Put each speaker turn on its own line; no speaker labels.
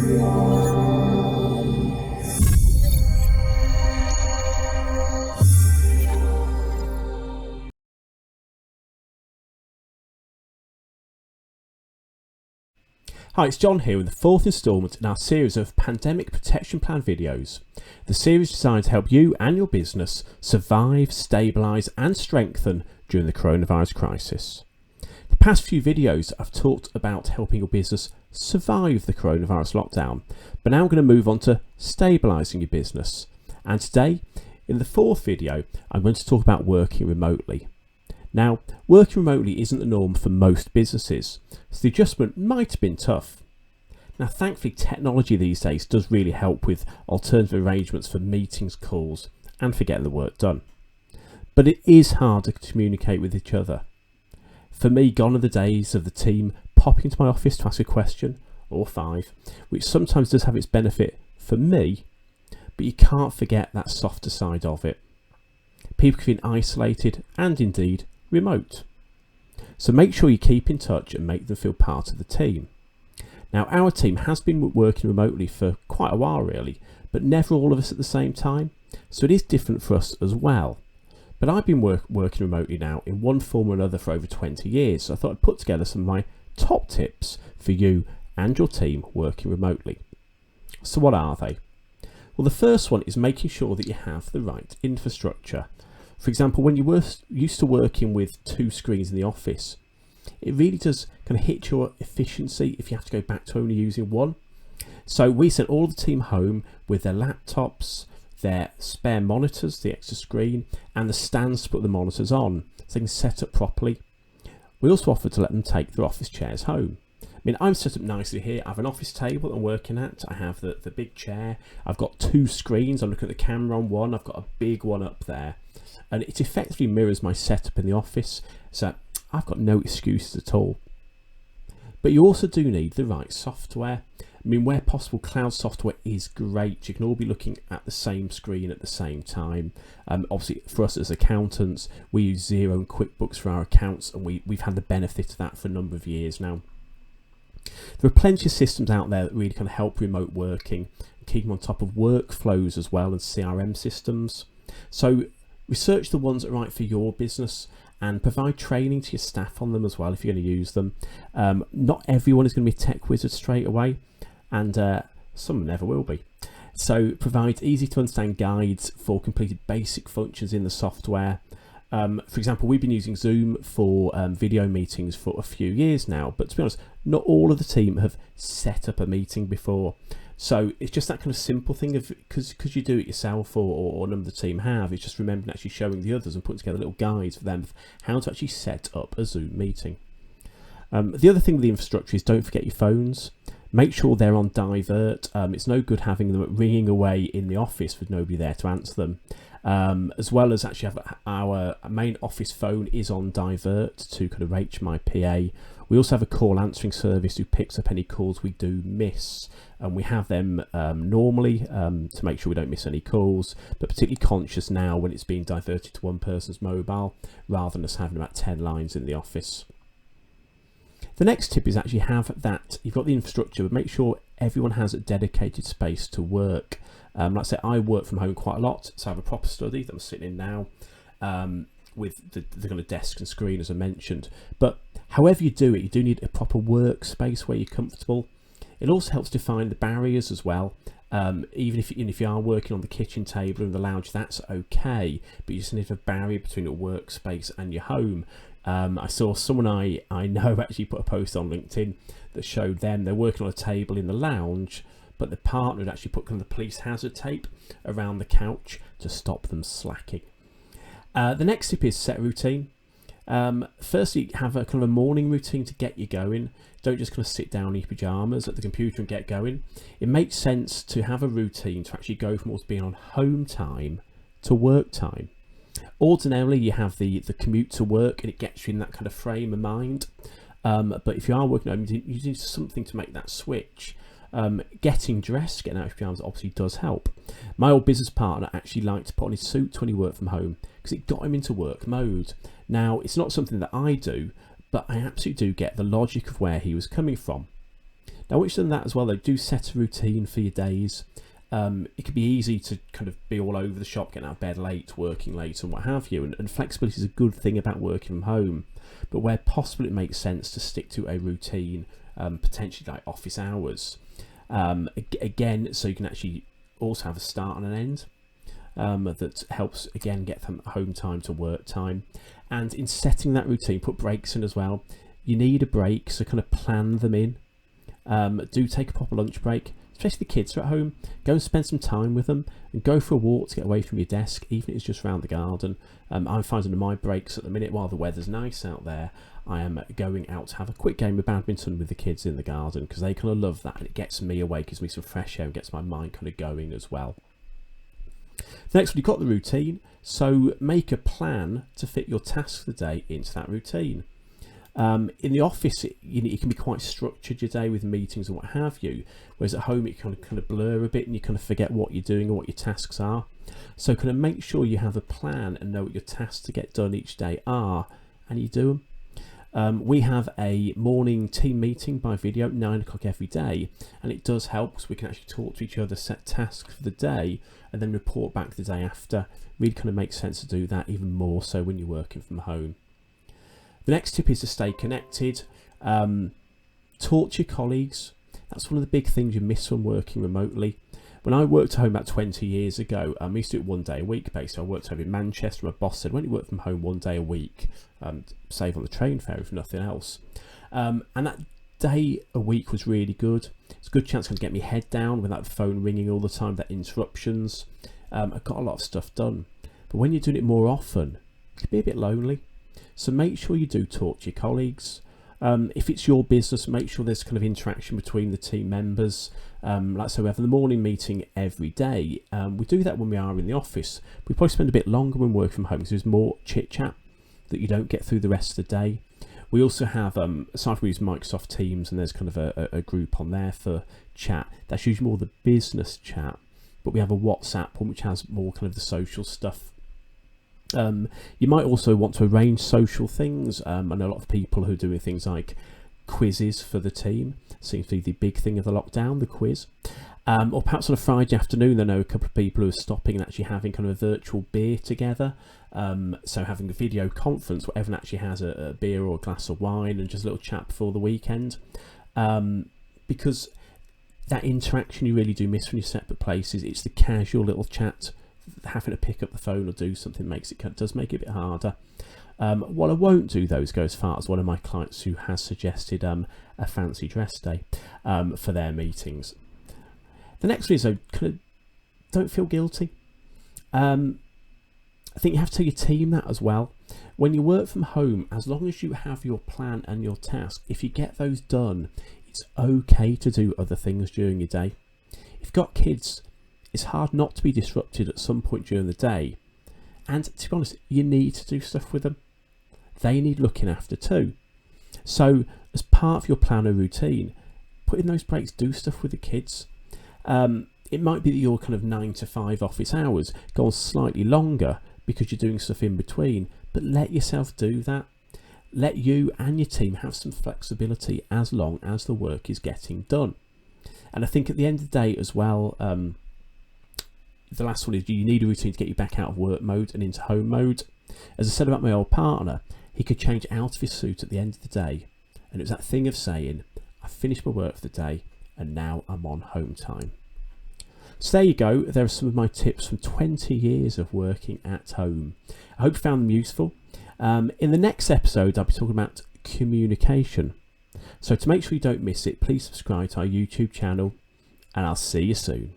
Hi, it's John here with the fourth instalment in our series of Pandemic Protection Plan videos. The series is designed to help you and your business survive, stabilise and strengthen during the coronavirus crisis. The past few videos I've talked about helping your business survive the coronavirus lockdown, but now I'm going to move on to stabilising your business. And today, in the fourth video, I'm going to talk about working remotely. Now, working remotely isn't the norm for most businesses, so the adjustment might have been tough. Now, thankfully, technology these days does really help with alternative arrangements for meetings, calls, and for getting the work done. But it is hard to communicate with each other. For me, gone are the days of the team popping into my office to ask a question, or 5, which sometimes does have its benefit for me, but you can't forget that softer side of it. People can feel isolated and indeed remote. So make sure you keep in touch and make them feel part of the team. Now, our team has been working remotely for quite a while really, but never all of us at the same time. So it is different for us as well. But I've been working remotely now in one form or another for over 20 years. So I thought I'd put together some of my top tips for you and your team working remotely. So what are they? Well, the first one is making sure that you have the right infrastructure. For example, when you were used to working with 2 screens in the office, it really does kind of hit your efficiency if you have to go back to only using one. So we sent all the team home with their laptops, their spare monitors, the extra screen, and the stands to put the monitors on so they can set up properly. We also offered to let them take their office chairs home. I mean, I'm set up nicely here. I have an office table I'm working at. I have the big chair. I've got 2 screens. I'm looking at the camera on one. I've got a big one up there. And it effectively mirrors my setup in the office. So I've got no excuses at all. But you also do need the right software. I mean, where possible, cloud software is great. You can all be looking at the same screen at the same time. Obviously, for us as accountants, we use Xero and QuickBooks for our accounts, and we've had the benefit of that for a number of years now. There are plenty of systems out there that really can help remote working, keeping on top of workflows as well, and CRM systems. So research the ones that are right for your business and provide training to your staff on them as well if you're going to use them. Not everyone is going to be a tech wizard straight away, and some never will be. So provide easy to understand guides for completed basic functions in the software. For example, we've been using Zoom for video meetings for a few years now, but to be honest, not all of the team have set up a meeting before. So it's just that kind of simple thing of, because you do it yourself or a number of the team have, it's just remembering actually showing the others and putting together little guides for them of how to actually set up a Zoom meeting. The other thing with the infrastructure is don't forget your phones. Make sure they're on divert. It's no good having them ringing away in the office with nobody there to answer them. As well as actually have our main office phone is on divert to kind of reach my PA. We also have a call answering service who picks up any calls we do miss, and we have them normally to make sure we don't miss any calls, but particularly conscious now when it's being diverted to one person's mobile rather than us having about 10 lines in the office. The next tip is actually have that, you've got the infrastructure, but make sure everyone has a dedicated space to work. Like I say, I work from home quite a lot, so I have a proper study that I'm sitting in now with the kind of desk and screen as I mentioned. But however you do it, you do need a proper workspace where you're comfortable. It also helps define the barriers as well. Even if you are working on the kitchen table and the lounge, that's okay, but you just need a barrier between your workspace and your home. I saw someone I know actually put a post on LinkedIn that showed them they're working on a table in the lounge, but the partner had actually put kind of the police hazard tape around the couch to stop them slacking. The next tip is set a routine. Firstly, have a kind of a morning routine to get you going. Don't just kind of sit down in your pajamas at the computer and get going. It makes sense to have a routine to actually go from what's being on home time to work time. Ordinarily, you have the commute to work and it gets you in that kind of frame of mind. But if you are working at home, you need something to make that switch. Getting dressed, getting out of pyjamas obviously does help. My old business partner actually liked to put on his suit when he worked from home because it got him into work mode. Now, it's not something that I do, but I absolutely do get the logic of where he was coming from. Now once you've done that as well though, do set a routine for your days. It can be easy to kind of be all over the shop, getting out of bed late, working late and what have you, and flexibility is a good thing about working from home, but where possible it makes sense to stick to a routine, potentially like office hours, again, so you can actually also have a start and an end. That helps again get from home time to work time. And in setting that routine, put breaks in as well. You need a break, so kind of plan them in. Do take a proper lunch break, especially the kids are at home. Go and spend some time with them and go for a walk to get away from your desk, even if it's just around the garden. I'm finding in my breaks at the minute, while the weather's nice out there, I am going out to have a quick game of badminton with the kids in the garden, because they kind of love that, and it gets me away, gives me some fresh air and gets my mind kind of going as well. Next, you've got the routine, so make a plan to fit your tasks for the day into that routine. In the office, it can be quite structured, your day, with meetings and what have you, whereas at home it kind of blur a bit and you kind of forget what you're doing or what your tasks are. So kind of make sure you have a plan and know what your tasks to get done each day are, and you do them. We have a morning team meeting by video at 9 o'clock every day, and it does help because we can actually talk to each other, set tasks for the day, and then report back the day after. Really kind of makes sense to do that, even more so when you're working from home. The next tip is to stay connected. Talk to your colleagues. That's one of the big things you miss when working remotely. When I worked at home about 20 years ago, I used to do it 1 day a week basically. I worked over in Manchester. My boss said, when you work from home 1 day a week, save on the train fare if nothing else. And that day a week was really good. It's a good chance to get my head down without the phone ringing all the time, that interruptions. I got a lot of stuff done. But when you're doing it more often, it can be a bit lonely. So make sure you do talk to your colleagues. If it's your business, make sure there's kind of interaction between the team members. Like so we have the morning meeting every day. We do that when we are in the office. We probably spend a bit longer when working from home because there's more chit chat that you don't get through the rest of the day. We also have, aside from we use Microsoft Teams, and there's kind of a group on there for chat. That's usually more the business chat, but we have a WhatsApp one which has more kind of the social stuff. You might also want to arrange social things. I know a lot of people who are doing things like quizzes for the team. Seems to be the big thing of the lockdown, the quiz. Or perhaps on a Friday afternoon, I know a couple of people who are stopping and actually having kind of a virtual beer together. So having a video conference where everyone actually has a beer or a glass of wine and just a little chat before the weekend. Because that interaction you really do miss when you're separate places. It's the casual little chat. Having to pick up the phone or do something does make it a bit harder. What I won't do though is go as far as one of my clients who has suggested a fancy dress day for their meetings. The next one is kind of don't feel guilty. I think you have to tell your team that as well. When you work from home, as long as you have your plan and your task, if you get those done, it's okay to do other things during your day. If you've got kids, it's hard not to be disrupted at some point during the day. And to be honest, you need to do stuff with them. They need looking after too. So as part of your plan or routine, put in those breaks, do stuff with the kids. It might be that your kind of 9 to 5 office hours go on slightly longer because you're doing stuff in between, but let yourself do that. Let you and your team have some flexibility as long as the work is getting done. And I think at the end of the day as well, the last one is you need a routine to get you back out of work mode and into home mode. As I said about my old partner, he could change out of his suit at the end of the day, and it was that thing of saying, I finished my work for the day and now I'm on home time. So there you go. There are some of my tips from 20 years of working at home. I hope you found them useful. In the next episode, I'll be talking about communication. So to make sure you don't miss it, please subscribe to our YouTube channel, and I'll see you soon.